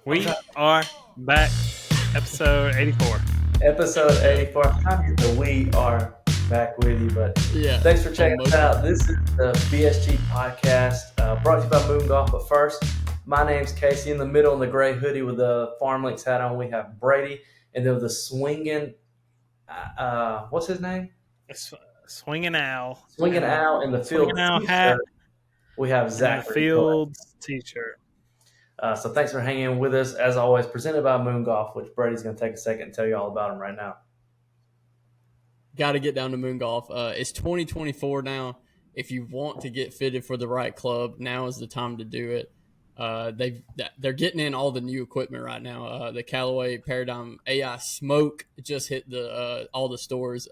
We are back, episode 84. Episode 84. We are back with you, but thanks for checking us out. This is the BSG podcast, brought to you by Moon Golf. But first, my name's Casey. In the middle in the gray hoodie with the Farm Links hat on, we have Brady, and then the swinging, what's his name? Swinging Owl. Swinging Owl in the field hat. We have Zachary Fields t-shirt. So thanks for hanging with us. As always, presented by Moon Golf, which Brady's going to take a second and tell you all about them right now. Got to get down to Moon Golf. It's 2024 now. If you want to get fitted for the right club, now is the time to do it. They're getting in all the new equipment right now. The Callaway Paradigm AI Smoke just hit all the stores.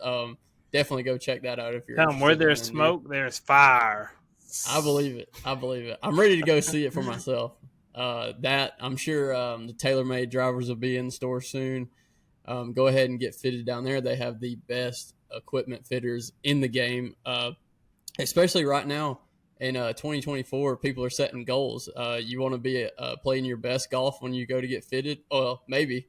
Definitely go check that out if you're. Tell them where there's smoke, there's fire. I believe it. I'm ready to go see it for myself. That I'm sure the TaylorMade drivers will be in the store soon. Go ahead and get fitted down there. They have the best equipment fitters in the game, especially right now in 2024. People are setting goals. You want to be playing your best golf when you go to get fitted. Well, maybe.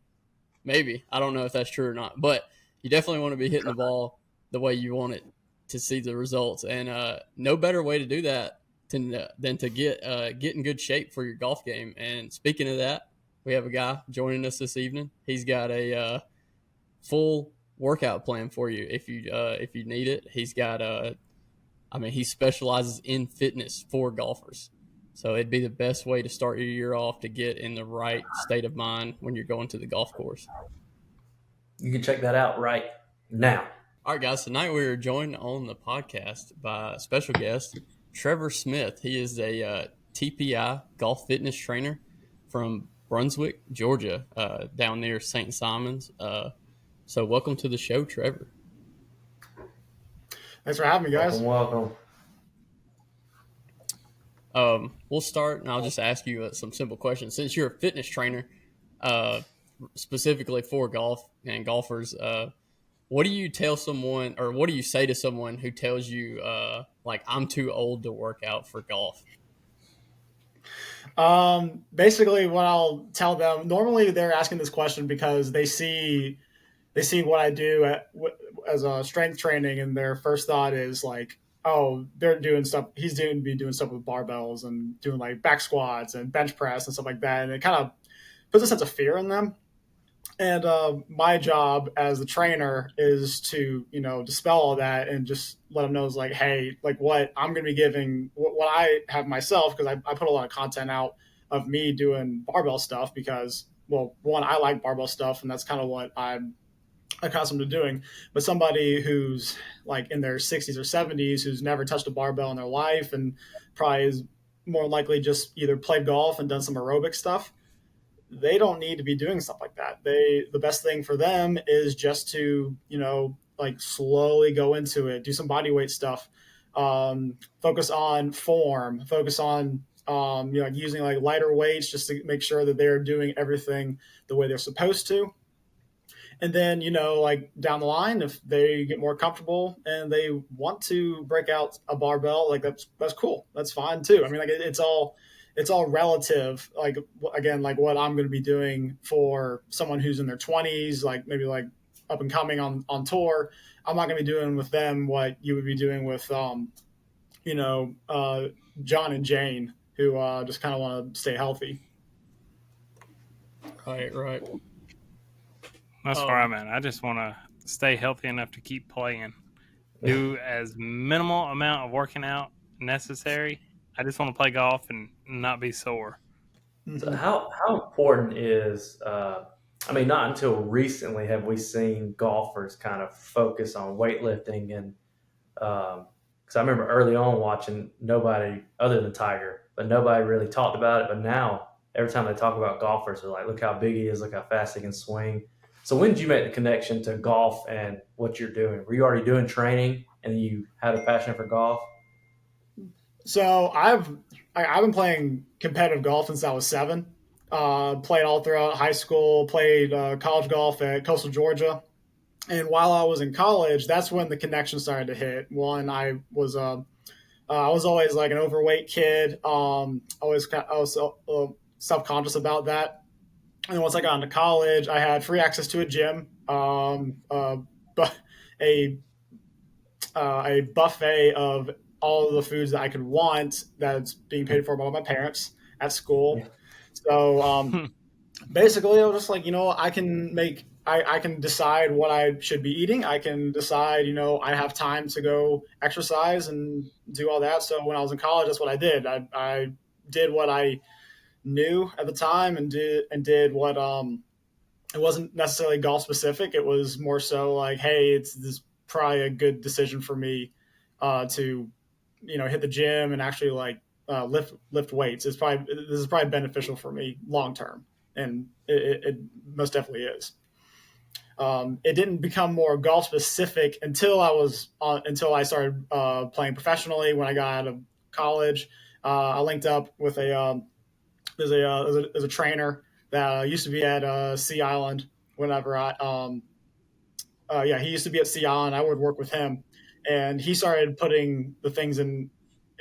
I don't know if that's true or not, but you definitely want to be hitting the ball the way you want it to see the results. And no better way to do that than to get in good shape for your golf game. And speaking of that, we have a guy joining us this evening. He's got a full workout plan for you if you need it. He's got he specializes in fitness for golfers. So it'd be the best way to start your year off to get in the right state of mind when you're going to the golf course. You can check that out right now. All right, guys. Tonight we are joined on the podcast by a special guest, Trevor Smith. He is a TPI golf fitness trainer from Brunswick, Georgia, down near St. Simons. So welcome to the show, Trevor. Thanks for having me, guys. Welcome. We'll start, and I'll just ask you some simple questions. Since you're a fitness trainer, specifically for golf and golfers, what do you tell someone, or what do you say to someone who tells you, I'm too old to work out for golf? Basically what I'll tell them, normally they're asking this question because they see what I do as a strength training, and their first thought is like, oh, they're doing stuff. He's doing stuff with barbells and doing like back squats and bench press and stuff like that. And it kind of puts a sense of fear in them. And my job as the trainer is to, dispel all that and just let them know is like, hey, like what I'm going to be giving, what I have myself, because I put a lot of content out of me doing barbell stuff because, well, one, I like barbell stuff, and that's kind of what I'm accustomed to doing. But somebody who's like in their 60s or 70s, who's never touched a barbell in their life and probably is more likely just either played golf and done some aerobic stuff, they don't need to be doing stuff like that. The best thing for them is just to, slowly go into it, do some body weight stuff, focus on form, focus on, using like lighter weights just to make sure that they're doing everything the way they're supposed to. And then, down the line, if they get more comfortable and they want to break out a barbell, like that's cool. That's fine too. I mean, like it's all relative. Like, again, like what I'm going to be doing for someone who's in their 20s, like maybe like up and coming on tour, I'm not going to be doing with them what you would be doing with, John and Jane, who just kind of want to stay healthy. Right. That's where I'm at. I just want to stay healthy enough to keep playing. Do as minimal amount of working out necessary. I just want to play golf and not be sore. So how important is, not until recently have we seen golfers kind of focus on weightlifting. And because I remember early on watching nobody other than Tiger, but nobody really talked about it. But now every time they talk about golfers, they're like, look how big he is, look how fast he can swing. So when did you make the connection to golf and what you're doing? Were you already doing training and you had a passion for golf? So I've been playing competitive golf since I was 7. Played all throughout high school, played college golf at Coastal Georgia. And while I was in college, that's when the connection started to hit. One, I was always like an overweight kid. I was self-conscious about that. And then once I got into college, I had free access to a gym, but a a buffet of all of the foods that I could want that's being paid for by my parents at school. Yeah. So basically, I was just like, I can I can decide what I should be eating. I can decide, I have time to go exercise and do all that. So when I was in college, that's what I did. I did what I knew at the time and did what it wasn't necessarily golf specific. It was more so like, hey, it's this probably a good decision for me to hit the gym and actually like lift weights. This is probably beneficial for me long term, and it most definitely is. It didn't become more golf specific until I started playing professionally when I got out of college. I linked up with there's a trainer that used to be at Sea Island. Whenever he used to be at Sea Island. I would work with him, and he started putting the things in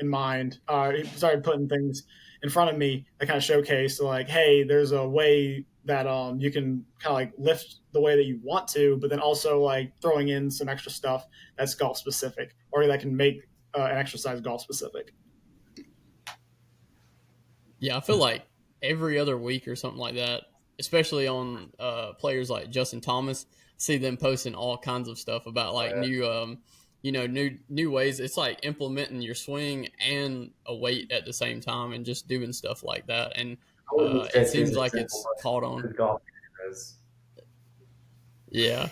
mind. He started putting things in front of me that kind of showcased like, hey, there's a way that you can kind of like lift the way that you want to, but then also like throwing in some extra stuff that's golf specific or that can make an exercise golf specific. Yeah, I feel like every other week or something like that, especially on players like Justin Thomas, see them posting all kinds of stuff about like new, new ways. It's like implementing your swing and a weight at the same time, and just doing stuff like that. And I wouldn't it say seems too like simple, it's but caught on. good golf is. Yeah,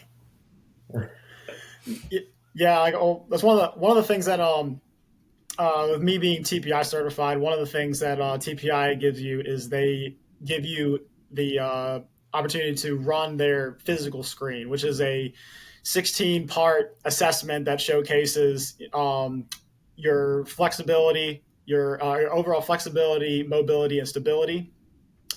Yeah, like that's one of the things that with me being TPI certified, one of the things that TPI gives you is they give you the opportunity to run their physical screen, which is a 16-part assessment that showcases your flexibility, your overall flexibility, mobility, and stability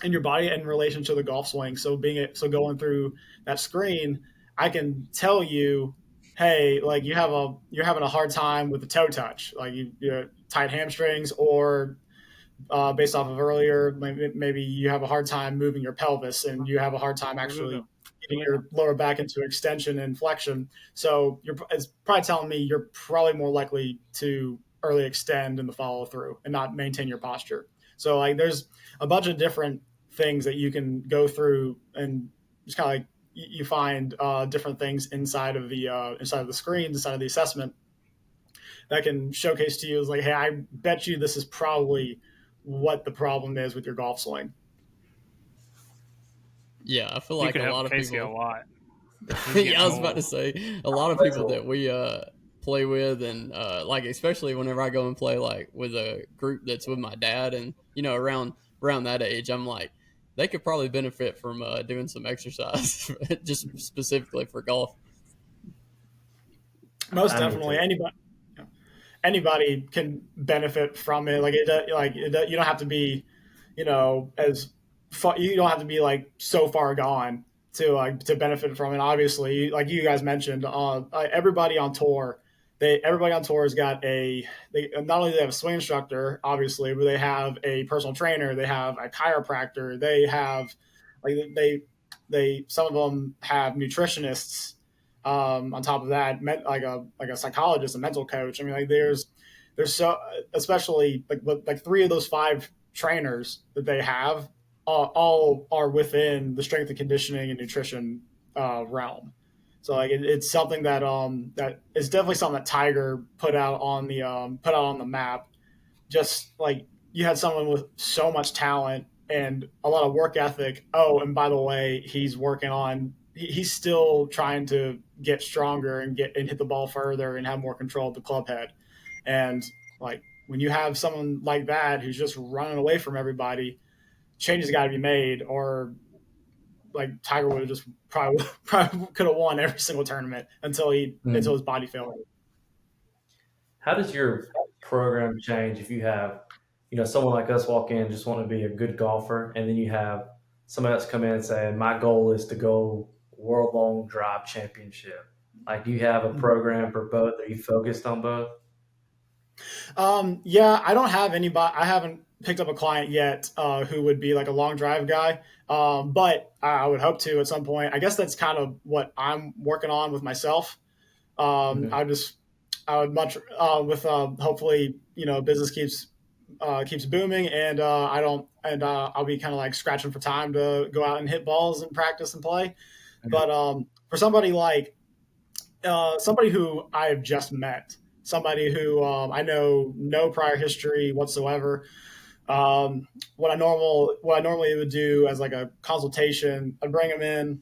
in your body in relation to the golf swing. So going through that screen, I can tell you, hey, like you're having a hard time with the toe touch, like you tight hamstrings, or based off of earlier, maybe you have a hard time moving your pelvis, and you have a hard time actually getting your lower back into extension and flexion. So it's probably telling me you're probably more likely to early extend in the follow through and not maintain your posture. So like there's a bunch of different things that you can go through and just kind of like you find different things inside of the screens, inside of the assessment that can showcase to you is like, hey, I bet you this is probably what the problem is with your golf swing. yeah. I feel You like could a help lot of Casey a people. lot. Yeah, I was about to say a lot of people that we play with, and like especially whenever I go and play like with a group that's with my dad, and around that age, I'm like, they could probably benefit from doing some exercise, just specifically for golf. Most I need definitely, to. anybody can benefit from it. You don't have to be, as you don't have to be like so far gone to benefit from it. Obviously, like you guys mentioned, everybody on tour, everybody on tour has got they not only do they have a swing instructor, obviously, but they have a personal trainer, they have a chiropractor, they have like they some of them have nutritionists on top of that, like a psychologist, a mental coach. I mean, like there's so especially like three of those five trainers that they have all are within the strength and conditioning and nutrition realm. So like it's something that is definitely something that Tiger put out on the map. Just like you had someone with so much talent and a lot of work ethic. Oh, and by the way, he's still trying to get stronger and hit the ball further and have more control of the club head. And like when you have someone like that who's just running away from everybody, changes got to be made, or like Tiger would have just probably could have won every single tournament until his body failed. How does your program change if you have, someone like us walk in just want to be a good golfer, and then you have somebody else come in and say, "My goal is to go world long drive championship." Like, do you have a program for both? Are you focused on both? Yeah, I don't have anybody. I haven't picked up a client yet who would be like a long drive guy, but I would hope to at some point. I guess that's kind of what I'm working on with myself. Mhm. I would much with hopefully business keeps booming, and I don't and I'll be kind of like scratching for time to go out and hit balls and practice and play. But for somebody like somebody who I have just met, somebody who I know no prior history whatsoever. What I normally would do as like a consultation, I'd bring them in,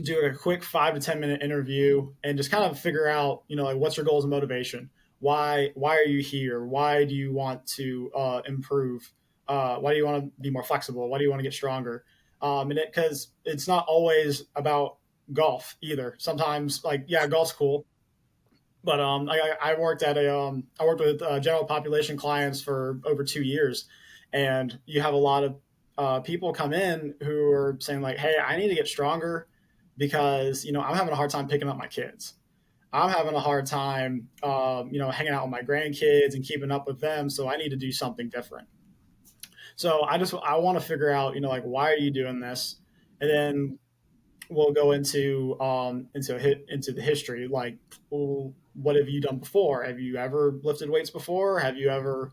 do a quick 5 to 10 minute interview, and just kind of figure out, like what's your goals and motivation. Why are you here? Why do you want to improve? Why do you want to be more flexible? Why do you want to get stronger? And because it's not always about golf either. Sometimes, like, yeah, golf's cool, but I worked at I worked with general population clients for over 2 years, and you have a lot of people come in who are saying like, "Hey, I need to get stronger because I'm having a hard time picking up my kids. I'm having a hard time, hanging out with my grandkids and keeping up with them. So I need to do something different." So I want to figure out, like, why are you doing this, and then we'll go into the history, like, well, what have you done before? Have you ever lifted weights before? Have you ever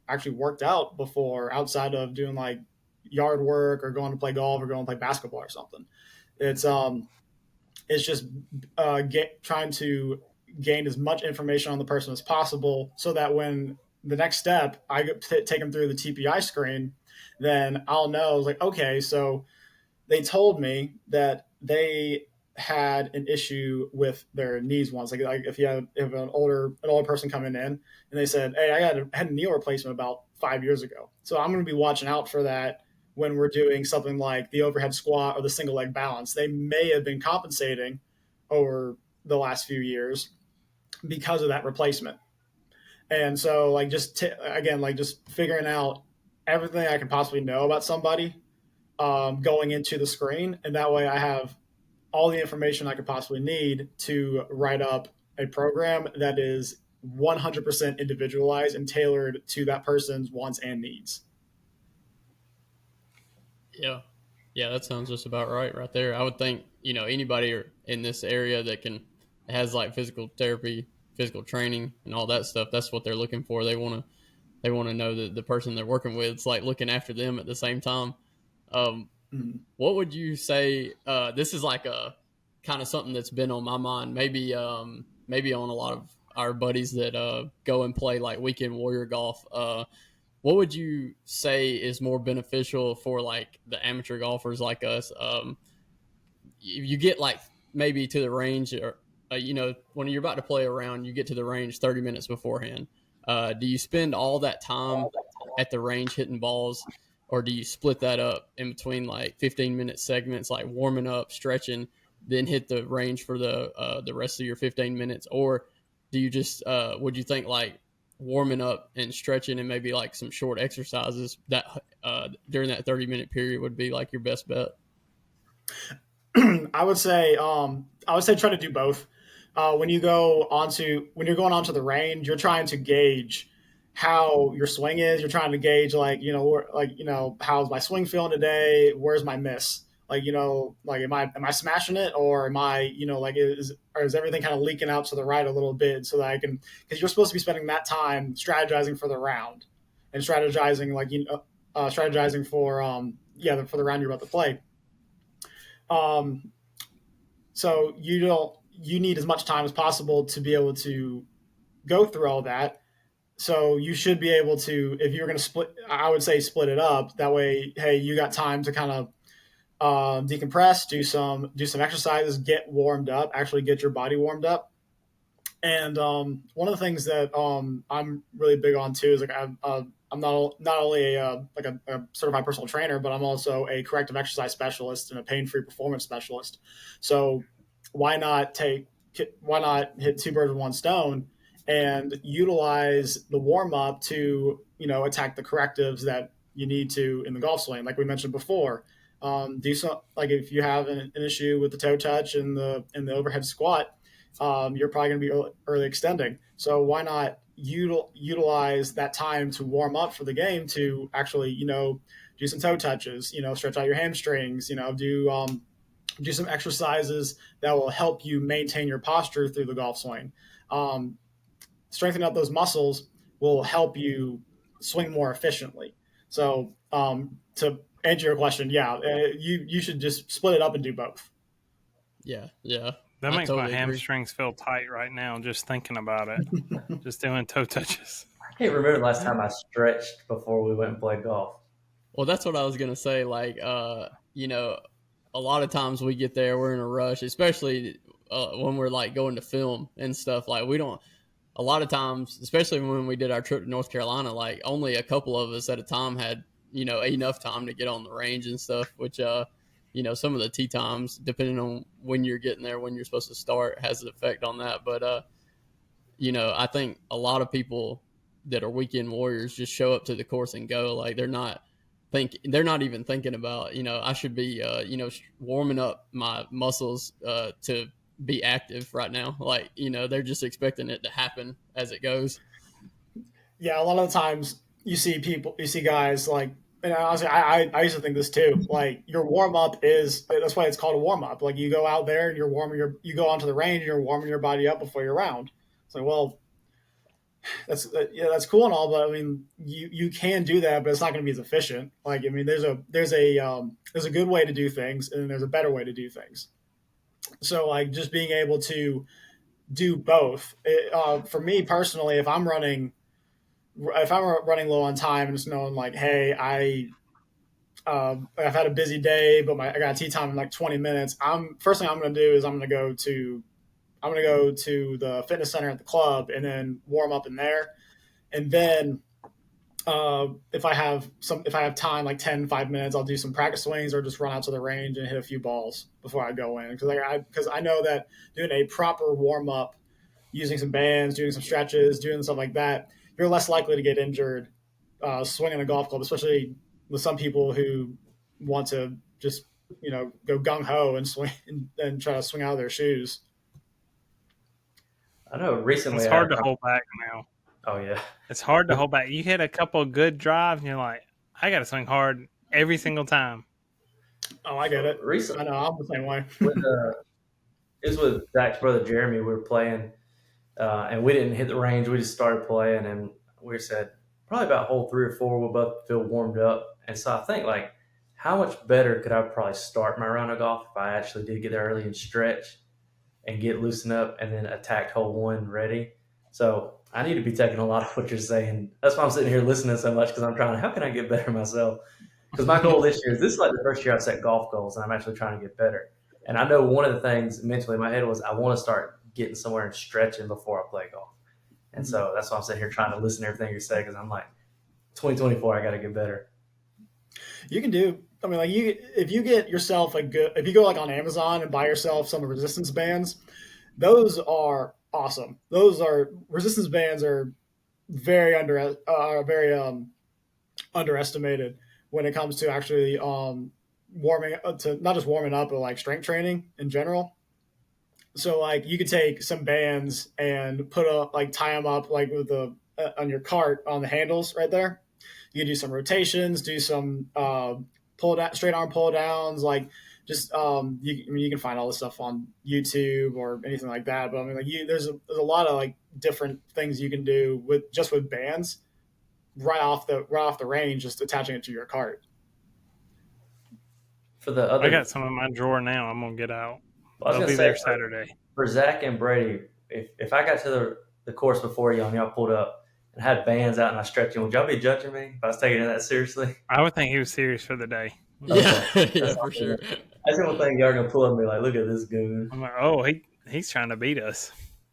actually worked out before outside of doing like yard work or going to play golf or going to play basketball or something? It's um it's just trying to gain as much information on the person as possible, so that when the next step I take them through the TPI screen, then I'll know, like, okay, so they told me that they had an issue with their knees once. Like if an older person coming in and they said, "Hey, had a knee replacement about 5 years ago," so I'm going to be watching out for that when we're doing something like the overhead squat or the single leg balance. They may have been compensating over the last few years because of that replacement. And so, like, again, like, just figuring out everything I can possibly know about somebody going into the screen, and that way I have all the information I could possibly need to write up a program that is 100% individualized and tailored to that person's wants and needs. Yeah. Yeah, that sounds just about right there. I would think, anybody in this area that has like physical therapy, physical training and all that stuff, that's what they're looking for. They want to know that the person they're working with is like looking after them at the same time. Mm-hmm. What would you say? This is like a kind of something that's been on my mind. Maybe on a lot of our buddies that go and play like weekend warrior golf. What would you say is more beneficial for like the amateur golfers like us? You get like maybe to the range, or when you're about to play a round, you get to the range 30 minutes beforehand. Do you spend all that time at the range hitting balls, or do you split that up in between like 15-minute segments, like warming up, stretching, then hit the range for the rest of your 15 minutes? Or do you just would you think like warming up and stretching and maybe like some short exercises that during that 30-minute period would be like your best bet? I would say try to do both. When you're going onto the range, you're trying to gauge how your swing is. You're trying to gauge, like, how's my swing feeling today? Where's my miss? Like, like, am I smashing it, or am I, like, is everything kind of leaking out to the right a little bit, so that I can, because you're supposed to be spending that time strategizing for the round and strategizing, like, strategizing for for the round you're about to play. Um, so you need as much time as possible to be able to go through all that. So you should be able to, if you're going to split, I would say split it up. That way, hey, you got time to kind of decompress, do some exercises, get warmed up, actually get your body warmed up. And one of the things that I'm really big on too is, like, I'm not only a certified personal trainer, but I'm also a corrective exercise specialist and a pain-free performance specialist. So why not hit two birds with one stone and utilize the warm up to attack the correctives that you need to in the golf swing, like we mentioned before. Do some, like, if you have an issue with the toe touch and the overhead squat, you're probably going to be early extending. So why not utilize that time to warm up for the game to actually, do some toe touches, stretch out your hamstrings, do some exercises that will help you maintain your posture through the golf swing. Um, Strengthening up those muscles will help you swing more efficiently. So to answer your question, yeah, you should just split it up and do both. Yeah. That I makes totally my agree. hamstrings feel tight right now just thinking about it. Just doing toe touches. I can't remember the last time I stretched before we went and played golf. Well, that's what I was gonna say. Like, a lot of times we get there, we're in a rush, especially when we're like going to film and stuff. Like, we don't. A lot of times, especially when we did our trip to North Carolina, like only a couple of us at a time had enough time to get on the range and stuff. Which some of the tee times, depending on when you're getting there, when you're supposed to start, has an effect on that. But I think a lot of people that are weekend warriors just show up to the course and go. Like they're not even thinking about, I should be, warming up my muscles to be active right now. Like, they're just expecting it to happen as it goes. Yeah, a lot of the times you see guys like, and honestly, I used to think this too. Like your warm up that's why it's called a warm up. Like you go out there and you go onto the range and you're warming your body up before your round. It's like, well, that's cool and all, but I mean, you can do that, but it's not going to be as efficient. Like, I mean, there's a good way to do things, and there's a better way to do things. So, like, just being able to do both. For me personally, if I'm running low on time and it's knowing like, hey, I've had a busy day, but I got tea time in like 20 minutes. First thing I'm going to do is I'm going to go to the fitness center at the club and then warm up in there. And then if I have time, like 5 minutes, I'll do some practice swings or just run out to the range and hit a few balls before I go in. Because I know that doing a proper warm up, using some bands, doing some stretches, doing stuff like that, you're less likely to get injured swinging a golf club, especially with some people who want to just go gung ho and swing and try to swing out of their shoes. I know recently it's hard to hold back now. Oh yeah, it's hard to hold back. You hit a couple of good drives, and you're like, I got to swing hard every single time. Oh, I get it. Recently, I know I'm the same way. It was with Zach's brother Jeremy. We were playing, and we didn't hit the range. We just started playing, and we said probably about hole 3 or 4, we'll both feel warmed up. And so I think like, how much better could I probably start my round of golf if I actually did get there early and stretch and get loosened up and then attacked hole 1 ready. So I need to be taking a lot of what you're saying. That's why I'm sitting here listening so much, because I'm trying, how can I get better myself? Because my goal this year, this is like the first year I've set golf goals, and I'm actually trying to get better. And I know one of the things mentally in my head was I want to start getting somewhere and stretching before I play golf. And so that's why I'm sitting here trying to listen to everything you say, because I'm like, 2024, I got to get better. You can do, I mean, like if you get yourself if you go like on Amazon and buy yourself some resistance bands, those are awesome. Resistance bands are very underestimated when it comes to actually warming to not just warming up, but like strength training in general. So like you could take some bands and tie them up like with on your cart on the handles right there. You can do some rotations, do some straight arm pull downs, like just you can find all this stuff on YouTube or anything like that. But I mean, like there's a lot of like different things you can do with bands right off the range, just attaching it to your cart. I got some in my drawer now. I'm gonna get out. I'll be there Saturday. For Zach and Brady, if I got to the course before y'all pulled up and had bands out and I stretched you, would y'all be judging me if I was taking that seriously? I would think he was serious for the day. Okay. Yeah, for sure. That's the one thing y'all are gonna pull up and be like, "Look at this goon." I'm like, oh, he's trying to beat us.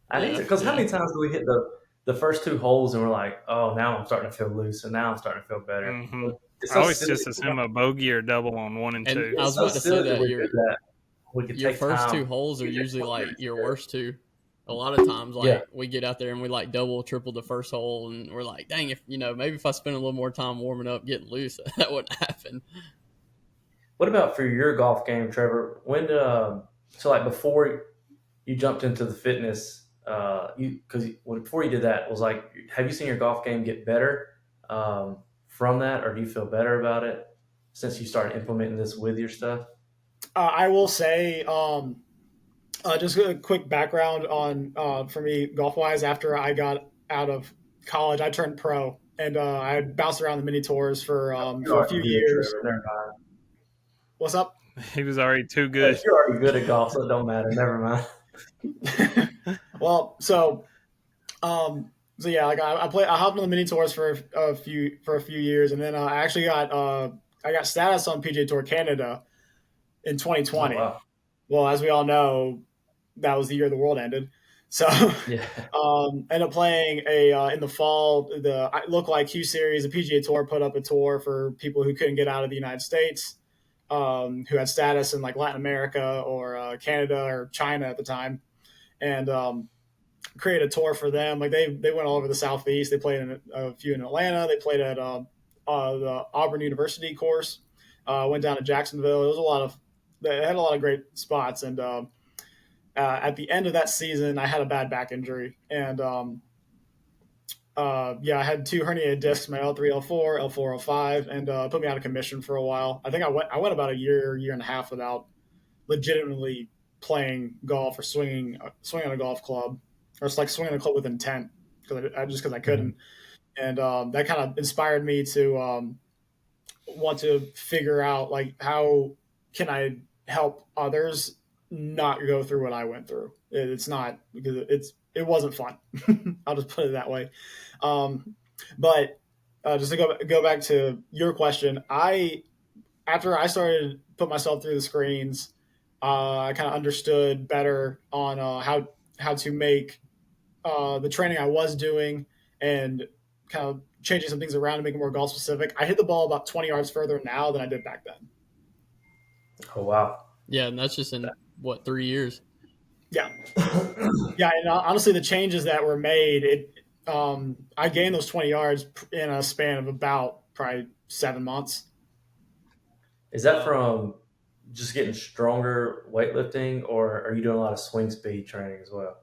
I need to, because how many times do we hit the first 2 holes and we're like, "Oh, now I'm starting to feel loose, and now I'm starting to feel better." Mm-hmm. I always just assume a bogey or double on 1 and 2. I was about to say that your first time. 2 holes are usually like your worst 2. A lot of times, we get out there and we like double, triple the first hole, and we're like, dang, if maybe if I spend a little more time warming up, getting loose, that wouldn't happen. What about for your golf game, Trevor? When so like before you jumped into the fitness, because before you did that, was like, have you seen your golf game get better from that, or do you feel better about it since you started implementing this with your stuff? I will say, just a quick background on for me golf wise. After I got out of college, I turned pro, and I bounced around the mini tours for a few Good, years. Trevor. Never mind. What's up? He was already too Hey, good. you're already good at golf, so it don't matter. Never mind. Well, so yeah, like I hopped on the mini tours for a few years, and then I got status on PGA Tour Canada in Oh 2020. wow. Well, as we all know, that was the year the world ended. So Yeah. ended up playing in the fall. It looked like Q Series, the PGA Tour put up a tour for people who couldn't get out of the United States, who had status in like Latin America or Canada or China at the time, and create a tour for them. Like they went all over the Southeast. They played in a few in Atlanta. They played at the Auburn University course. Went down to Jacksonville. It was a lot of they had a lot of great spots. And at the end of that season, I had a bad back injury, and yeah, I had two herniated discs, my L3, L4, L4, L5, and put me out of commission for a while. I think I went about a year and a half without legitimately playing golf or swinging on a golf club, or it's like swinging a club with intent because I couldn't, and that kind of inspired me to want to figure out like how can I help others not go through what I went through. It's not because it wasn't fun. I'll just put it that way. But just to go back to your question, after I started put myself through the screens, I kind of understood better on how to make the training I was doing and kind of changing some things around to make it more golf specific. I hit the ball about 20 yards further now than I did back then. Oh wow. Yeah, and that's just in what 3 years. Yeah, yeah, and honestly, the changes that were made, I gained those 20 yards in a span of about probably 7 months. Is that from just getting stronger weightlifting, or are you doing a lot of swing speed training as well?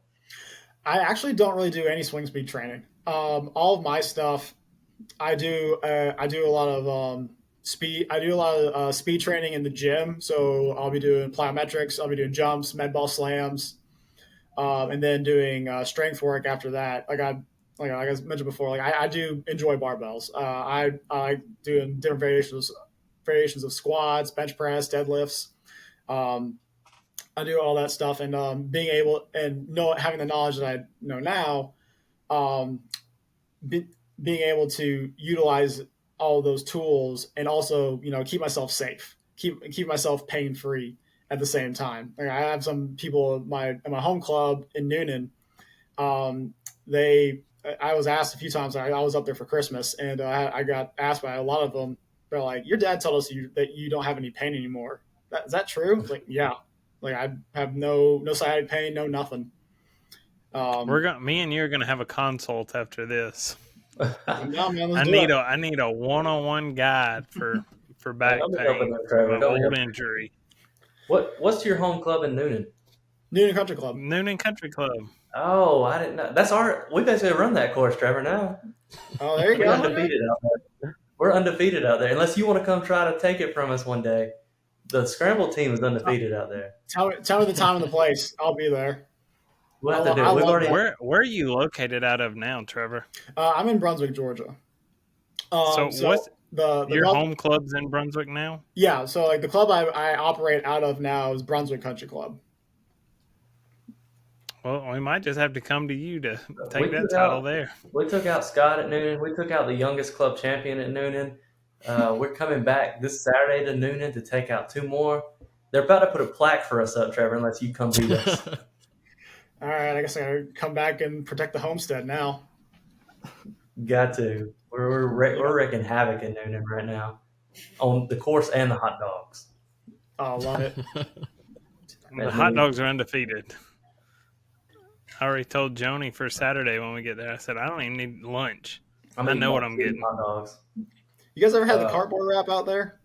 I actually don't really do any swing speed training. All of my stuff, I do. I do a lot of speed. I do a lot of speed training in the gym. So I'll be doing plyometrics. I'll be doing jumps, med ball slams, and then doing strength work after that. Like I mentioned before, like I do enjoy barbells. I do different variations of squats, bench press, deadlifts. Um, I do all that stuff, and being able and having the knowledge that I know now, um, be, being able to utilize all those tools and also keep myself safe, keep myself pain free at the same time. Like I have some people at my home club in Noonan. Um, they I was asked a few times. I was up there for Christmas, and I got asked by a lot of them. They're like, "Your dad told us that you don't have any pain anymore. Is that true?" I was like, "Yeah." Like I have no sciatic pain, no nothing. Me and you are gonna have a consult after this. No, man, I need a one-on-one guide for back pain, my old injury. What's your home club in Noonan? Noonan Country Club. Noonan Country Club. Oh, I didn't know. We basically run that course, Trevor. Now. Oh, there you We're go. undefeated out there. We're undefeated out there. Unless you want to come try to take it from us one day. The scramble team is undefeated out there. Tell me the time and the place. I'll be there. We'll have to do it. Where are you located out of now, Trevor? I'm in Brunswick, Georgia. So what's your club, home club's in Brunswick now? Yeah, so like the club I operate out of now is Brunswick Country Club. Well, we might just have to come to you to take that title there. We took out Scott at Noonan. We took out the youngest club champion at Noonan. We're coming back this Saturday to Noonan to take out 2 more. They're about to put a plaque for us up, Trevor, unless you come beat us. All right, I guess I gotta come back and protect the homestead now. Got to. We're wreaking havoc in Noonan right now on the course and the hot dogs. Oh, love it. The hot dogs are undefeated. I already told Joni for Saturday when we get there. I said, I don't even need lunch. I know what I'm getting. Hot dogs. You guys ever had the cardboard wrap out there?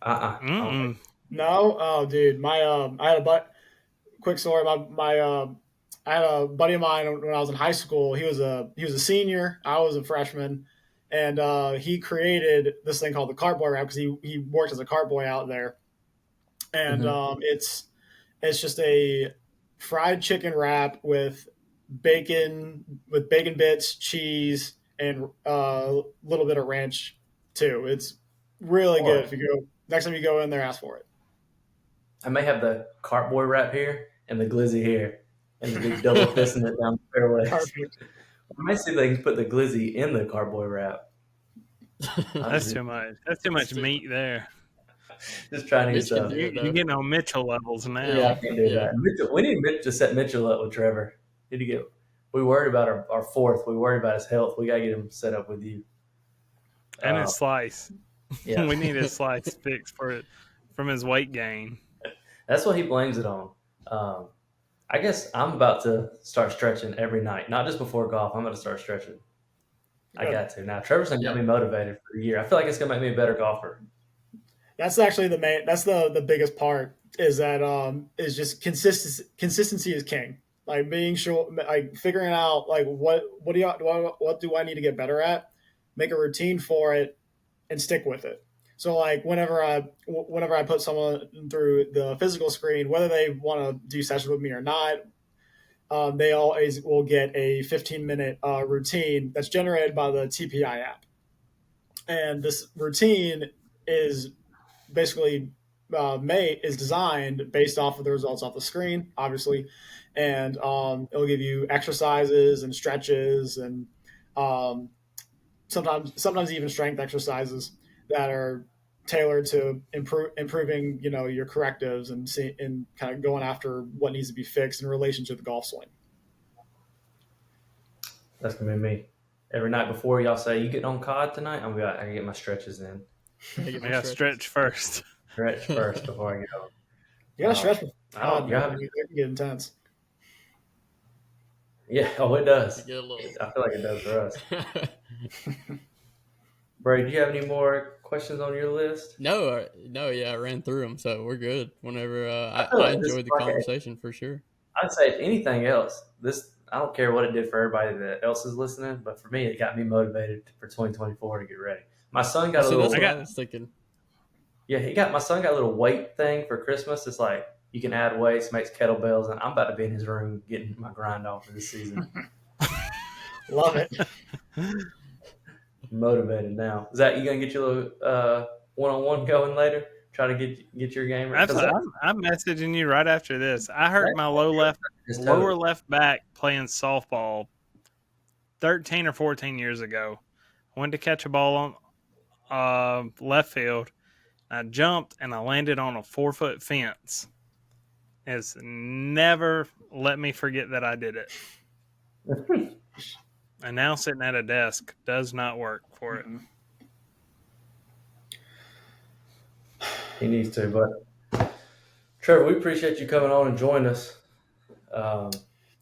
No. Oh, dude. My I had quick story. I had a buddy of mine when I was in high school. He was a senior. I was a freshman, and he created this thing called the cartboy wrap because he worked as a cartboy out there, and it's just a fried chicken wrap with bacon bits, cheese, and a little bit of ranch too. It's really good. If you go next time you go in there, ask for it. I may have the cartboy wrap here and the glizzy here, and the big double fisting it down the fairways. Perfect. I might see if they can put the glizzy in the cartboy wrap. That's too much. That's too much meat there. Just trying to get Mitch can stuff. do it, You're though. getting on Mitchell levels now. Yeah, I can't do Yeah. that. Mitchell, we need Mitch to set Mitchell up with Trevor. Need to get. We worried about our fourth. We worried about his health. We gotta get him set up with you. And his slice. Yeah. We need his slice fixed for it from his weight gain. That's what he blames it on. I guess I'm about to start stretching every night, not just before golf. I'm going to start stretching. I got to now. Trevor's gonna get me motivated for the year. I feel like it's gonna make me a better golfer. That's actually the main. That's the biggest part. Is that is just consistency. Consistency is king. Like being sure, like figuring out like what do I need to get better at, make a routine for it, and stick with it. So like whenever I put someone through the physical screen, whether they want to do sessions with me or not, they always will get a 15-minute routine that's generated by the TPI app. And this routine is basically is designed based off of the results off the screen, obviously, and it'll give you exercises and stretches and sometimes even strength exercises that are tailored to improving your correctives and kind of going after what needs to be fixed in relation to the golf swing. That's gonna be me. Every night before y'all say you getting on COD tonight, I gotta get my stretches in. I gotta stretch first. Stretch first before I get on. You gotta stretch. It get intense. Yeah, it does. Get a little. I feel like it does for us. Brady, do you have any more questions on your list? No, yeah, I ran through them, so we're good. Whenever I like enjoyed the conversation for sure. I'd say if anything else, I don't care what it did for everybody that else is listening, but for me, it got me motivated for 2024 to get ready. My son got a little. That's what I was thinking. Yeah, my son got a little weight thing for Christmas. It's like you can add weights, makes kettlebells, and I'm about to be in his room getting my grind on for this season. Love it. Motivated now. Zach, you gonna get your little one-on-one going later? Try to get your game right. I'm messaging you right after this. I hurt my lower left back playing softball 13 or 14 years ago. I went to catch a ball on left field. I jumped and I landed on a 4-foot fence. It's never let me forget that I did it. And now sitting at a desk does not work for it. He needs to, but Trevor, we appreciate you coming on and joining us.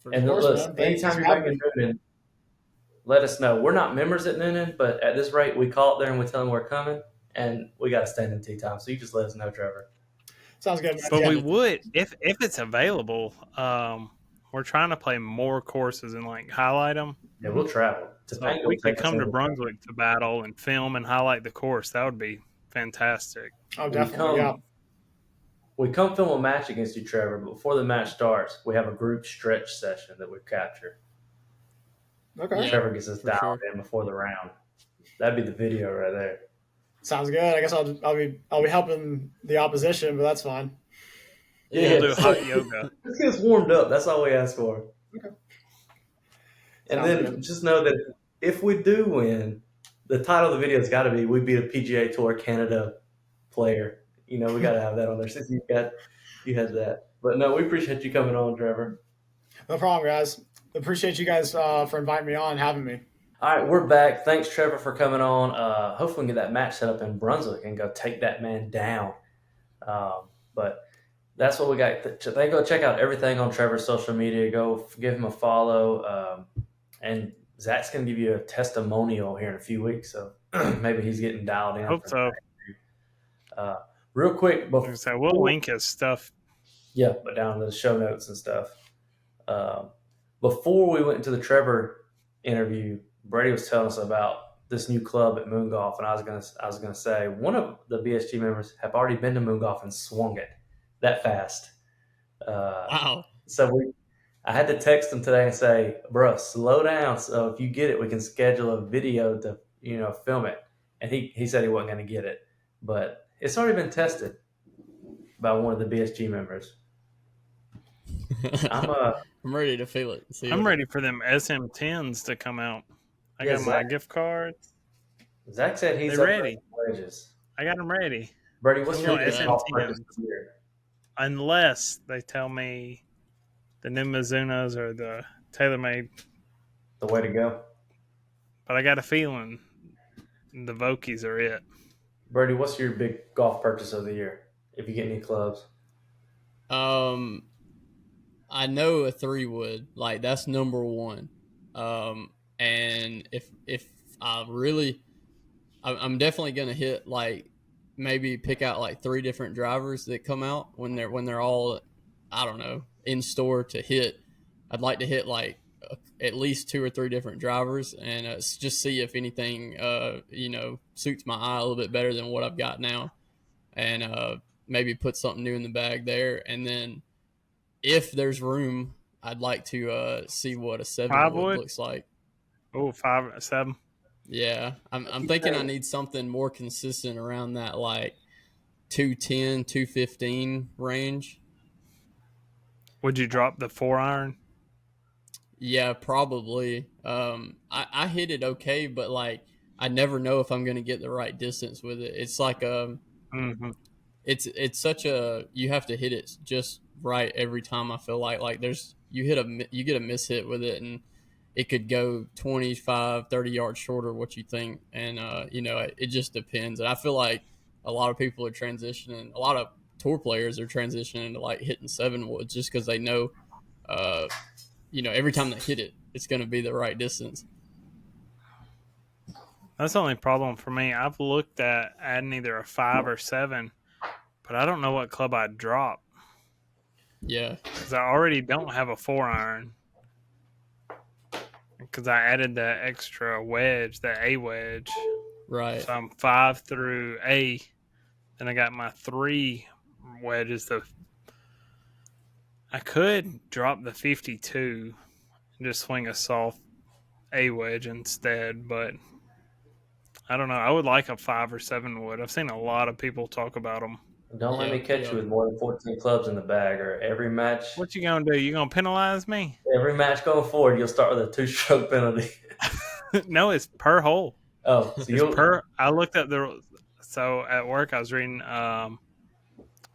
Listen, anytime you're back in Noonan, let us know. We're not members at Noonan, but at this rate, we call it there and we tell them we're coming, and we got to stand in tee time. So you just let us know, Trevor. Sounds good. But we would, if it's available, we're trying to play more courses and like highlight them. Yeah, we'll travel. So we could come to Brunswick to battle and film and highlight the course. That would be fantastic. Oh, definitely. We come film a match against you, Trevor, but before the match starts, we have a group stretch session that we capture. Okay. Yeah, Trevor gets us dialed in before the round. That'd be the video right there. Sounds good. I guess I'll be helping the opposition, but that's fine. Yeah, we'll do hot yoga. Let's get us warmed up. That's all we ask for. Okay. And then good. Just know that if we do win, the title of the video has got to be "We beat a PGA Tour Canada player." We got to have that on there since you had that. But no, we appreciate you coming on, Trevor. No problem, guys. Appreciate you guys for inviting me on and having me. All right, we're back. Thanks, Trevor, for coming on. Hopefully we can get that match set up in Brunswick and go take that man down. But that's what we got. Go check out everything on Trevor's social media. Go give him a follow. And Zach's going to give you a testimonial here in a few weeks. So maybe he's getting dialed in. Hope so. Real quick. So we'll link his stuff Yeah, but down in the show notes and stuff. Um, Before we went into the Trevor interview, Brady was telling us about this new club at Moon Golf, and I was gonna say one of the BSG members have already been to Moon Golf and swung it that fast. Wow. So I had to text him today and say, "Bro, slow down. So if you get it, we can schedule a video to film it." And he said he wasn't going to get it, but it's already been tested by one of the BSG members. I'm I'm ready to feel it. See I'm what ready for them SM10s to come out. I Yeah, got my gift cards. Zach said he's They're ready. Wedges. I got them ready. Brady, what's your Look at that. golf purchase this year? Unless they tell me the new Mizunos or the TaylorMade. The way to go. But I got a feeling the Vokies are it. Brady, what's your big golf purchase of the year? If you get any clubs. I know a 3-wood, like that's number one. And if I'm definitely gonna hit like maybe pick out like 3 different drivers that come out when they're all, I don't know, in store to hit. I'd like to hit like at least 2 or 3 different drivers and just see if anything suits my eye a little bit better than what I've got now, and maybe put something new in the bag there. And then if there's room, I'd like to see what a 7-wood looks like. Oh, 5, 7. Yeah, I'm thinking I need something more consistent around that like 210, 215 range. Would you drop the 4-iron? Yeah, probably. I hit it okay, but like I never know if I'm going to get the right distance with it. It's like it's such a, you have to hit it just right every time. I feel like you get a miss hit with it and it could go 25, 30 yards shorter what you think. And it just depends. And I feel like a lot of people are transitioning, a lot of tour players are transitioning to like hitting 7-woods just because they know every time they hit it, it's going to be the right distance. That's the only problem for me. I've looked at adding either a 5 or 7, but I don't know what club I'd drop. Yeah. Because I already don't have a 4-iron. Because I added that extra wedge, that A wedge. Right. So I'm 5 through A. Then I got my 3 wedges. I could drop the 52 and just swing a soft A wedge instead, but I don't know. I would like a 5 or 7 wood. I've seen a lot of people talk about them. Don't let me catch you with more than 14 clubs in the bag, or every match. What you gonna do? You gonna penalize me? Every match going forward, you'll start with a 2-stroke penalty. No, it's per hole. Oh, so I looked at so at work I was reading. I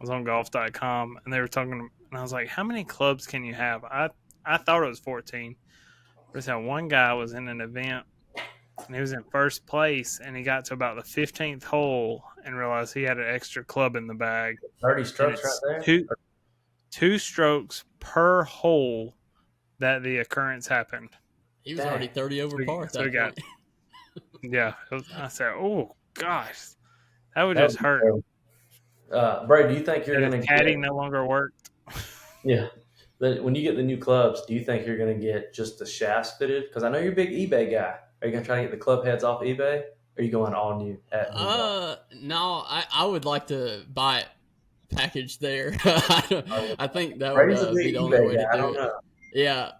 was on golf.com and they were talking, and I was like, "How many clubs can you have?" I thought it was 14. There's how one guy was in an event and he was in first place and he got to about the 15th hole and realized he had an extra club in the bag. 30 strokes right there? Two strokes per hole that the occurrence happened. He was already 30 over par at that point. Yeah. I said, oh, gosh. That would just hurt. Brady, do you think you're going to caddy no longer worked? Yeah. When you get the new clubs, do you think you're going to get just the shafts fitted? Because I know you're a big eBay guy. Are you going to try to get the club heads off eBay? Or are you going all new at No, I would like to buy it packaged there. I think that would be the only way to do it. Yeah.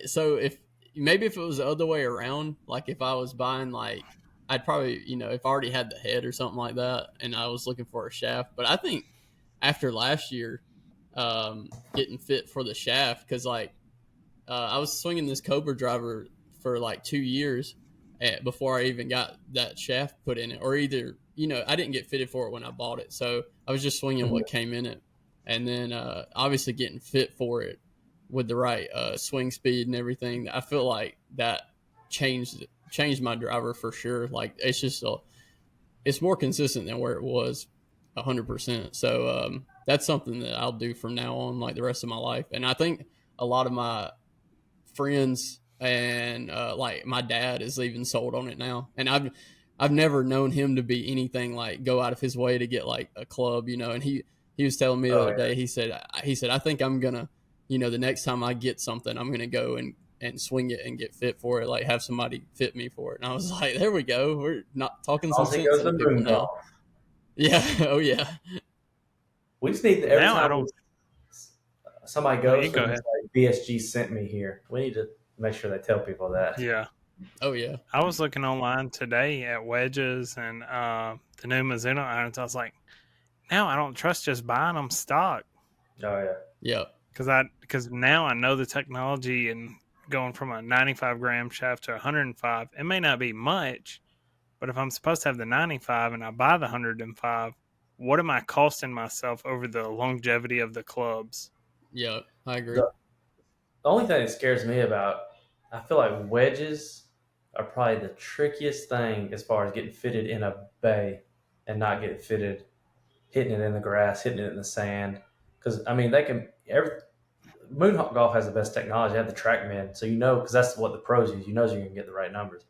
So if it was the other way around, like if I was buying like, I'd probably, if I already had the head or something like that and I was looking for a shaft. But I think after last year, getting fit for the shaft, because like I was swinging this Cobra driver for like 2 years before I even got that shaft put in it, or either I didn't get fitted for it when I bought it, so I was just swinging what came in it, and then obviously getting fit for it with the right swing speed and everything. I feel like that changed my driver for sure. Like it's just it's more consistent than where it was 100%. So that's something that I'll do from now on, like the rest of my life. And I think a lot of my friends and like my dad is even sold on it now. And I've never known him to be anything like go out of his way to get like a club, and He was telling me the Oh, other yeah. day. He said I think I'm gonna, the next time I get something, I'm gonna go and swing it and get fit for it. Like have somebody fit me for it. And I was like, there we go. We're not talking some Also, he sense goes to into people moon now. golf. Yeah. Oh yeah. We just need every Now I time don't. somebody No, goes you for go this, ahead. like BSG sent me here. We need to make sure they tell people that. Yeah. Oh yeah. I was looking online today at wedges and the new Mizuno irons. I was like, now I don't trust just buying them stock Oh yeah. Yep. because now I know the technology and going from a 95 gram shaft to 105. It may not be much, but if I'm supposed to have the 95 and I buy the 105, what am I costing myself over the longevity of the clubs? Yep. I agree. The only thing that scares me about, I feel like wedges are probably the trickiest thing as far as getting fitted in a bay and not getting fitted, hitting it in the grass, hitting it in the sand. Because I mean, Moonhawk Golf has the best technology. They have the TrackMan, so because that's what the pros use. You know you're gonna get the right numbers.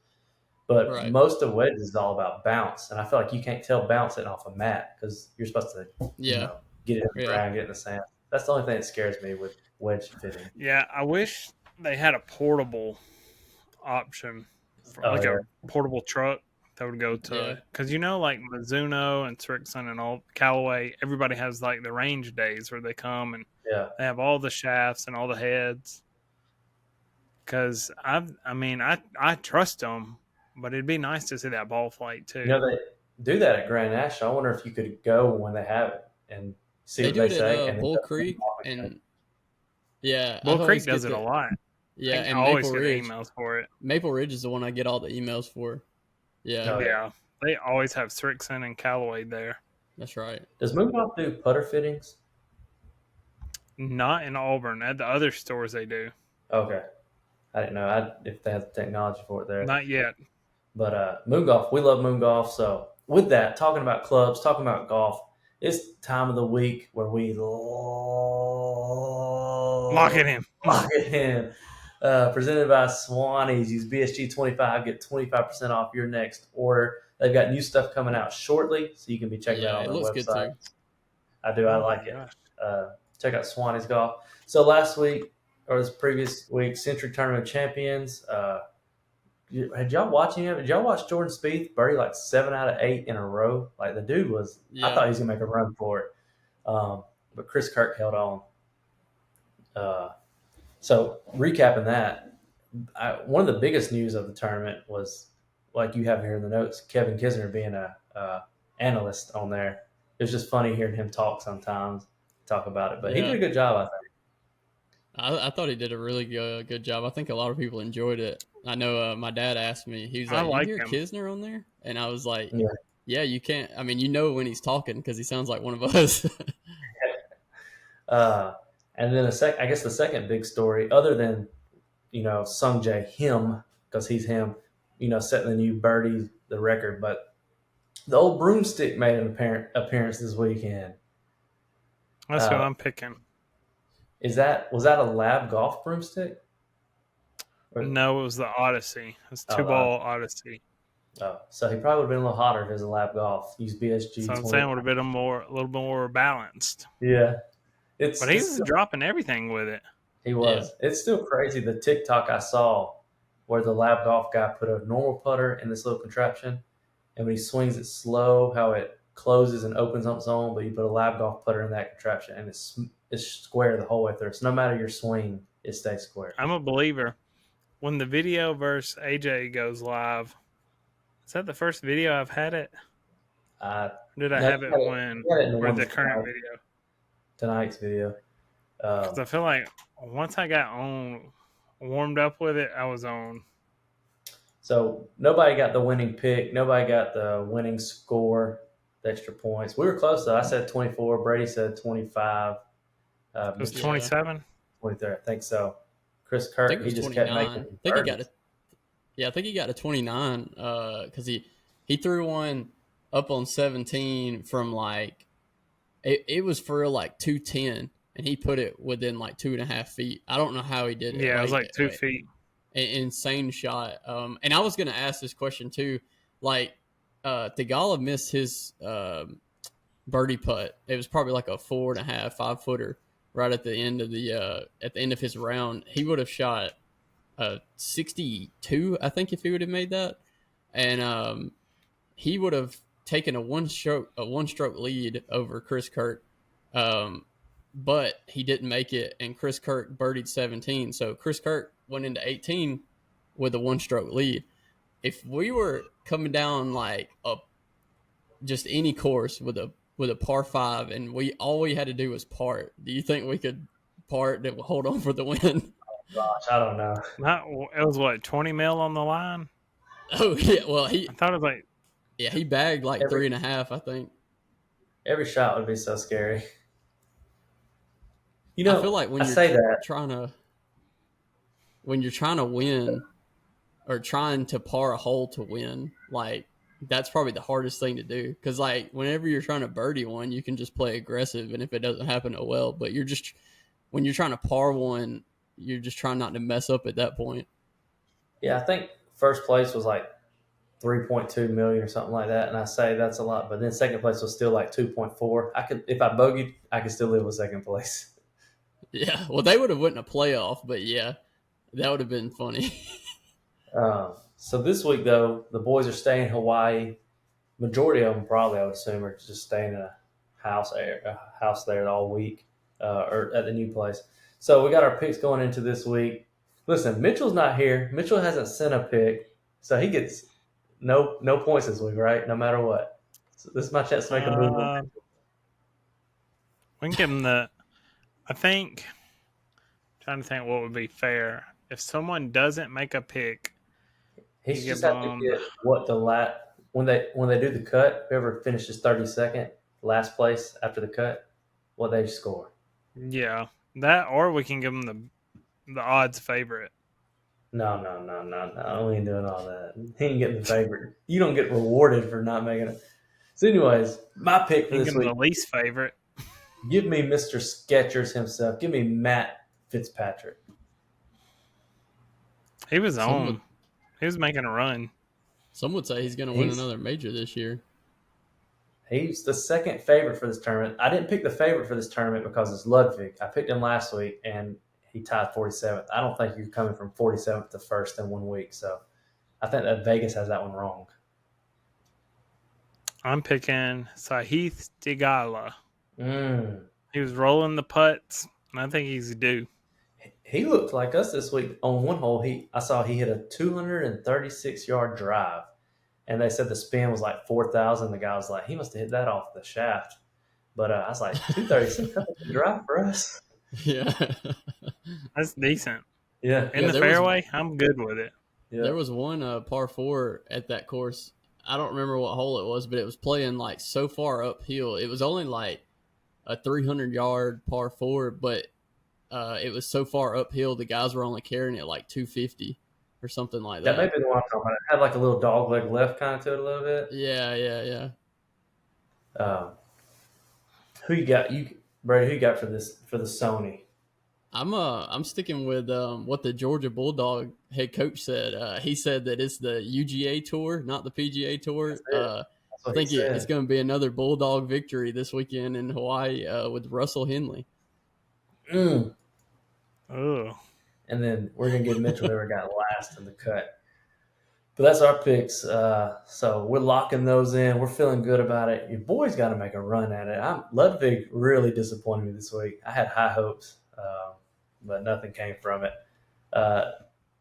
But Right. most of wedges is all about bounce, and I feel like you can't tell bounce hitting off a mat because you're supposed to, Yeah. get it in the Yeah. ground, get it in the sand. That's the only thing that scares me with wedge fitting. Yeah, I wish they had a portable option, Oh like yeah, a portable truck that would go Yeah. to, because like Mizuno and Srixon and all Callaway, everybody has like the range days where they come and yeah. they have all the shafts and all the heads. Because I trust them, but it'd be nice to see that ball flight too. They do that at Grand National. I wonder if you could go when they have it and see They what do they it say. at And Bull Creek, and yeah, I Bull always Creek does get it a the lot. yeah, I and always Maple get Ridge. emails for it. Maple Ridge is the one I get all the emails for. Yeah, Oh, Yeah, they always have Srixon and Callaway there. that's right. does Moonhawk do putter fittings? Not in Auburn. At the other stores, they do. Okay, I didn't know if they have the technology for it there. Not yet. But Moon Golf, we love Moon Golf. So with that, talking about clubs, talking about golf, it's time of the week where we Lock it in. Lock it in. Presented by Swannies. Use BSG25, get 25% off your next order. They've got new stuff coming out shortly, so you can be checking that Yeah, on it their looks website. good too. I do. I Oh like my it. gosh. Check out Swannies Golf. So last week, or this previous week, Century Tournament Champions. Had y'all watching him? Did y'all watch Jordan Spieth birdie like 7 out of 8 in a row? Like the dude was. I Yeah. thought he was gonna make a run for it, but Chris Kirk held on. So recapping that, one of the biggest news of the tournament was, like you have here in the notes, Kevin Kisner being a analyst on there. It was just funny hearing him talk about it, but he Yeah. did a good job, I think. I thought he did a really good job. I think a lot of people enjoyed it. I know my dad asked me, he was I like, like you hear him. Kisner on there? And I was like, Yeah. yeah, you can't. I mean, when he's talking because he sounds like one of us. And then I guess the second big story, other than Sung Jae him, because he's him, setting the new birdie the record, but the old broomstick made an appearance this weekend. That's who I'm picking. Was that a lab golf broomstick? No, it was the Odyssey. It's 2-ball Odyssey. Oh, so he probably would have been a little hotter if it was a lab golf. Use BSG. So I'm saying it would have been a little bit more balanced. Yeah, But he was dropping everything with it. He was. Yeah. It's still crazy. The TikTok I saw where the lab golf guy put a normal putter in this little contraption, and when he swings it slow, how it closes and opens on its own, but you put a lab golf putter in that contraption, and it's square the whole way through. So no matter your swing, it stays square. I'm a believer. When the video versus AJ goes live, is that the first video I've had it? Did I have it when the current video? Tonight's video. Because I feel like once I got warmed up with it, I was on. So nobody got the winning pick. Nobody got the winning score, the extra points. We were close, though. I said 24. Brady said 25. It was 27? 23, I think so. Chris Kirk, he just 29. kept making I think he got a 29 because he threw one up on 17 from like it was for like 210, and he put it within like 2.5 feet. I don't know how he did it. Yeah, it was like 2 feet. Insane shot. And I was going to ask this question too. Like, Thigala missed his birdie putt. It was probably like a 4.5, 5-footer right at the end of his round. He would have shot 62, I think, if he would have made that, and he would have taken a one stroke lead over Chris Kirk. But he didn't make it, and Chris Kirk birdied 17. So Chris Kirk went into 18 with a one-stroke lead. If we were coming down like just any course with a par 5, and all we had to do was part, do you think we could part that will hold on for the win? Gosh, I don't know. It was what, 20 mil on the line? Oh yeah, well I thought it was like he bagged like 3.5, I think. Every shot would be so scary. I feel like when you're trying to win or trying to par a hole to win, like that's probably the hardest thing to do. Because like whenever you're trying to birdie one, you can just play aggressive, and if it doesn't happen, oh well. But when you're trying to par one, you're just trying not to mess up at that point. Yeah, I think first place was like 3.2 million or something like that, and I say that's a lot. But then second place was still like 2.4. If I bogeyed, I could still live with second place. Yeah, well, they would have went in a playoff, but yeah, that would have been funny. So this week, though, the boys are staying in Hawaii. Majority of them probably, I would assume, are just staying in a house there all week or at the new place. So we got our picks going into this week. Listen, Mitchell's not here. Mitchell hasn't sent a pick, so he gets no points this week, right? No matter what. So this is my chance to make a move. We can give him I think, trying to think what would be fair. If someone doesn't make a pick, he's just have to get what when they do the cut, whoever finishes 32nd, last place after the cut, what they score. Yeah, that, or we can give him the odds favorite. No. We ain't doing all that. He ain't getting the favorite. You don't get rewarded for not making it. So, anyways, my pick for this week. The least favorite. Give me Mr. Skechers himself. Give me Matt Fitzpatrick. He was on. He was making a run. Some would say he's going to win another major this year. He's the second favorite for this tournament. I didn't pick the favorite for this tournament because it's Ludwig. I picked him last week, and he tied 47th. I don't think you're coming from 47th to first in 1 week. So I think that Vegas has that one wrong. I'm picking Sahith Theegala. He was rolling the putts, and I think he's due. He looked like us this week. On one hole, I saw he hit a 236-yard drive, and they said the spin was like 4,000. The guy was like, he must have hit that off the shaft. But I was like, 236, that's a drive for us. Yeah. That's decent. Yeah. In the fairway, I'm good with it. Yeah. There was one par 4 at that course. I don't remember what hole it was, but it was playing like so far uphill. It was only like a 300-yard par 4, but it was so far uphill, the guys were only carrying it like 250 or something like that. That may be the one I'm talking about. It had like a little dog leg left kind of to it a little bit. Yeah. Who you got? Brady, who you got for the Sony? I'm sticking with what the Georgia Bulldog head coach said. He said that it's the UGA Tour, not the PGA Tour. I think it's going to be another Bulldog victory this weekend in Hawaii with Russell Henley. Oh. And then we're going to give Mitchell whoever got last in the cut. But that's our picks. So we're locking those in. We're feeling good about it. Your boy's got to make a run at it. Ludwig really disappointed me this week. I had high hopes, but nothing came from it.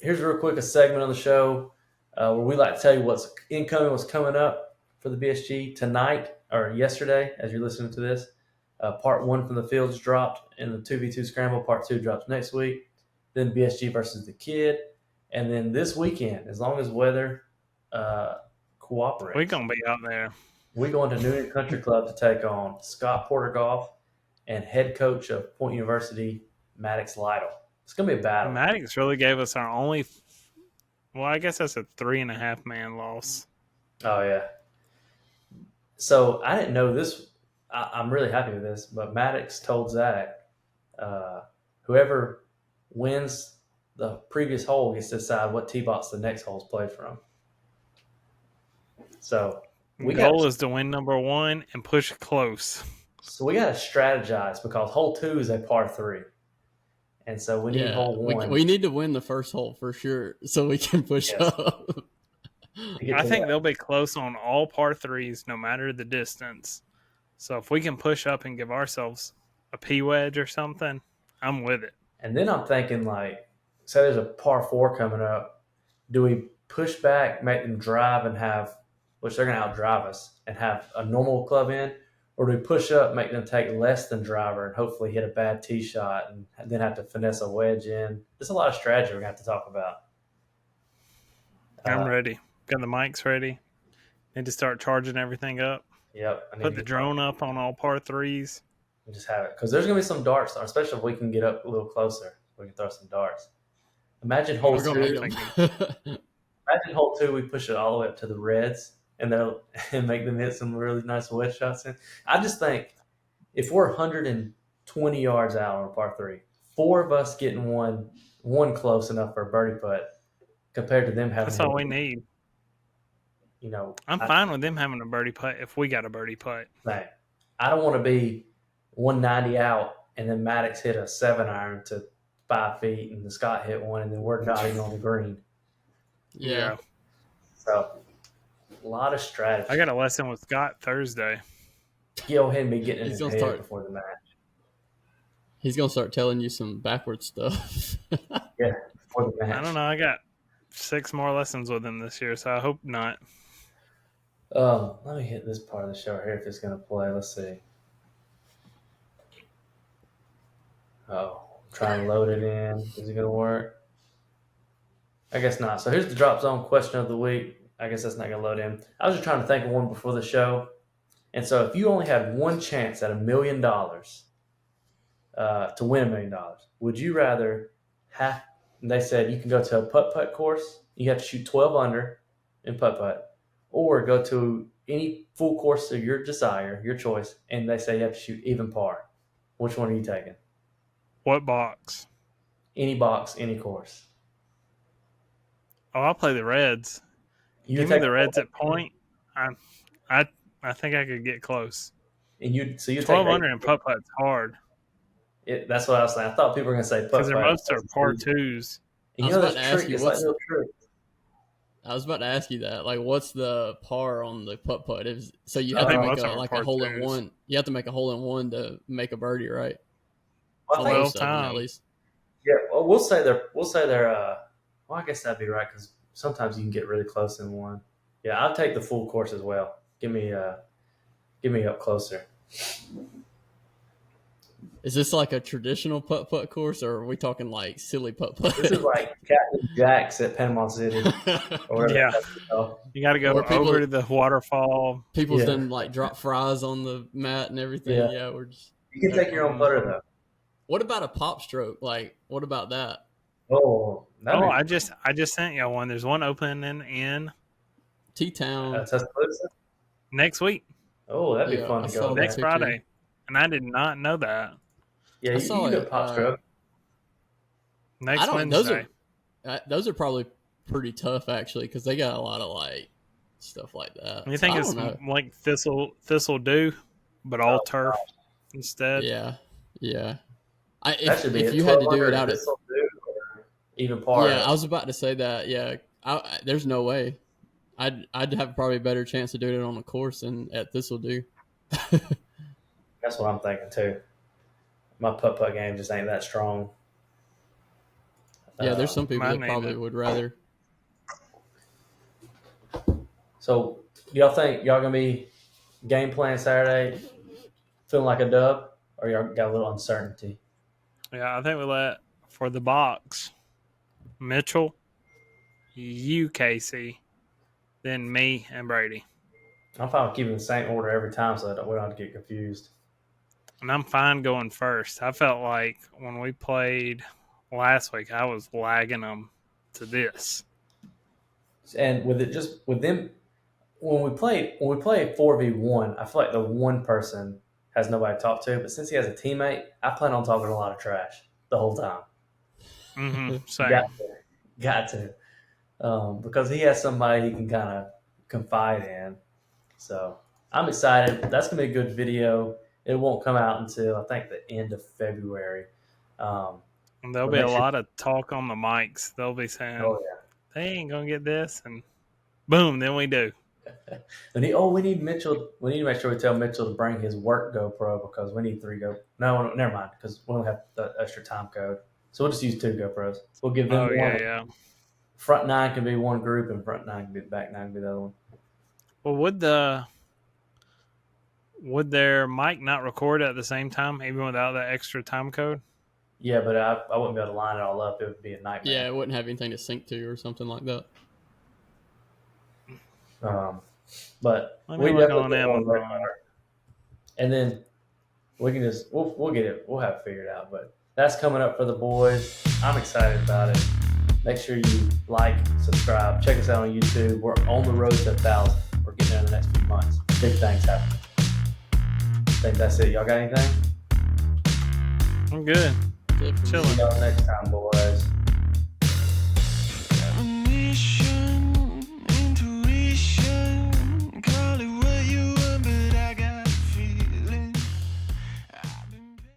Here's real quick a segment on the show where we like to tell you what's incoming, what's coming up for the BSG tonight or yesterday as you're listening to this. Part 1 from the fields dropped in the 2v2 scramble. Part 2 drops next week. Then BSG versus the Kid. And then this weekend, as long as weather cooperates. We're going to be out there. We're going to New England Country Club to take on Scott Porter Golf and head coach of Point University, Maddox Lytle. It's going to be a battle. Maddox really gave us our only – well, I guess that's a 3.5-man loss. Oh, yeah. So I didn't know this – I'm really happy with this, but Maddox told Zach, whoever wins the previous hole gets to decide what tee box the next hole is played from. So We Goal is to win number 1 and push close. So we got to strategize because hole 2 is a par 3. And so we need hole 1. We need to win the first hole for sure so we can push up. I think they'll be close on all par 3s no matter the distance. So if we can push up and give ourselves a P wedge or something, I'm with it. And then I'm thinking, like, say there's a par 4 coming up. Do we push back, make them drive and have, which they're going to outdrive us, and have a normal club in? Or do we push up, make them take less than driver and hopefully hit a bad tee shot and then have to finesse a wedge in? There's a lot of strategy we're going to have to talk about. I'm ready. Got the mics ready. Need to start charging everything up. Yep. Put the drone up on all par 3s. And just have it. Because there's going to be some darts, especially if we can get up a little closer. We can throw some darts. Imagine hole 2. Imagine hole 2, we push it all the way up to the reds and make them hit some really nice wedge shots in. I just think if we're 120 yards out on a par 3, 4 of us getting one close enough for a birdie putt compared to them having. That's all we need. You know, I'm fine with them having a birdie putt if we got a birdie putt. I don't want to be 190 out and then Maddox hit a 7-iron to 5 feet and the Scott hit one and then we're not even on the green. Yeah. So a lot of strategy. I got a lesson with Scott Thursday. Go ahead and be getting in his head before the match. He's gonna start telling you some backwards stuff. Yeah, before the match. I don't know. I got 6 more lessons with him this year, so I hope not. Let me hit this part of the show here if it's going to play. Let's see. Oh, try and load it in. Is it going to work? I guess not. So here's the drop zone question of the week. I guess that's not going to load in. I was just trying to think of one before the show. And so if you only had one chance at $1 million to win $1 million, would you rather have, they said you can go to a putt-putt course, you have to shoot 12 under in putt-putt, or go to any full course of your desire, your choice, and they say you have to shoot even par. Which one are you taking? What box? Any box, any course. Oh, I'll play the Reds. Give me the Reds at point. I think I could get close. And you 12 under and putt putt's hard. That's what I was saying. I thought people were going to say putt putt. Because they're most are par 2s. And you know that's trick. It's like no trick. I was about to ask you that. Like, what's the par on the putt putt? So you have to make a hole in one. You have to make a hole in one to make a birdie, right? Well, at least. Yeah. Well, we'll say they're. Well, I guess that'd be right because sometimes you can get really close in one. Yeah, I'll take the full course as well. Give me up closer. Is this like a traditional putt putt course, or are we talking like silly putt putt? This is like Captain Jack's at Panama City. Yeah, you got to go over to the waterfall. People's done like drop fries on the mat and everything. Yeah, we're just. You can take your own putter though. What about a pop stroke? Like, what about that? I just sent y'all one. There's one opening in T-Town Tuscaloosa next week. Oh, that'd be fun to go next Friday. And I did not know that. Yeah, you can go pop stroke next Wednesday. Those are probably pretty tough actually because they got a lot of like stuff like that. You think it's like thistle do, but all turf instead? Yeah. If you had to do it out at even par. Yeah, I was about to say that. Yeah, there's no way. I'd have probably a better chance to do it on the course than at Thistle do. That's what I'm thinking too. My putt game just ain't that strong. Yeah, there's some people that probably would rather. So, y'all think y'all gonna be game plan Saturday, feeling like a dub, or y'all got a little uncertainty? Yeah, I think we let for the box. Mitchell, you, Casey, then me and Brady. I'm fine with keeping the same order every time so that we don't have to get confused. And I'm fine going first. I felt like when we played last week, I was lagging them to this. And with them, when we play 4v1, I feel like the one person has nobody to talk to. But since he has a teammate, I plan on talking a lot of trash the whole time. Mm-hmm. Same. Got to. Because he has somebody he can kind of confide in. So I'm excited. That's gonna be a good video. It won't come out until I think the end of February. And there'll But be a make sure- lot of talk on the mics. They'll be saying, Oh yeah. they ain't going to get this. And boom, then we do. And we need Mitchell. We need to make sure we tell Mitchell to bring his work GoPro because we need 3 Go. No, never mind, because we don't have the extra time code. So we'll just use 2 GoPros. We'll give them Oh, one. yeah. Front 9 can be one group, and front 9 can be back 9 can be the other one. Well, would their mic not record at the same time, even without that extra time code? Yeah, but I wouldn't be able to line it all up. It would be a nightmare. Yeah, it wouldn't have anything to sync to or something like that. But Let we me look definitely on want to Amazon. and then we can just we'll get it. We'll have it figured out. But that's coming up for the boys. I'm excited about it. Make sure you like, subscribe, check us out on YouTube. We're on the road to 1,000. We're getting there in the next few months. Big things happening. I think that's it. Y'all got anything? I'm good. Good for me. Chilling. See y'all next time, boys.